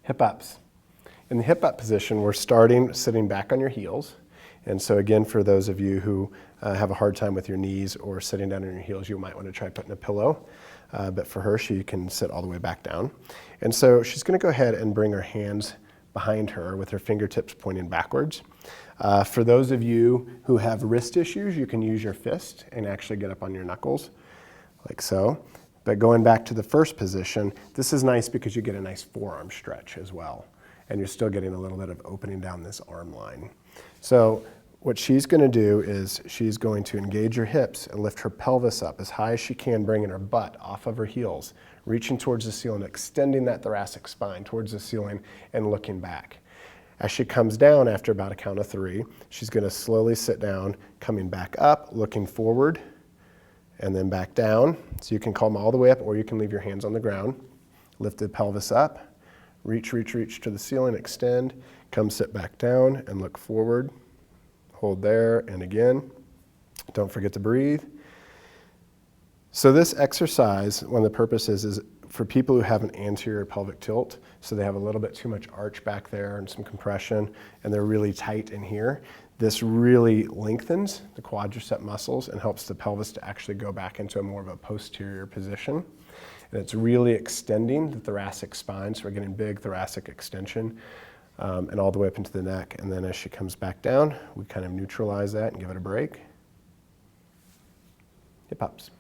Hip ups. In the hip up position, we're starting sitting back on your heels. And so again, for those of you who have a hard time with your knees or sitting down on your heels, you might want to try putting a pillow. But for her, she can sit all the way back down. And so she's going to go ahead and bring her hands behind her with her fingertips pointing backwards. For those of you who have wrist issues, you can use your fist and actually get up on your knuckles, like so. But going back to the first position, this is nice because you get a nice forearm stretch as well. And you're still getting a little bit of opening down this arm line. So what she's going to do is she's going to engage her hips and lift her pelvis up as high as she can, bringing her butt off of her heels, reaching towards the ceiling, extending that thoracic spine towards the ceiling and looking back. As she comes down after about a count of 3, she's going to slowly sit down, coming back up, looking forward, and then back down. So you can come all the way up, or you can leave your hands on the ground. Lift the pelvis up, reach, reach, reach to the ceiling, extend, come sit back down and look forward. Hold there, and again. Don't forget to breathe. So this exercise, one of the purposes is for people who have an anterior pelvic tilt, so they have a little bit too much arch back there and some compression, and they're really tight in here. This really lengthens the quadricep muscles and helps the pelvis to actually go back into a more of a posterior position. And it's really extending the thoracic spine, so we're getting big thoracic extension and all the way up into the neck. And then as she comes back down, we kind of neutralize that and give it a break. Hip ups.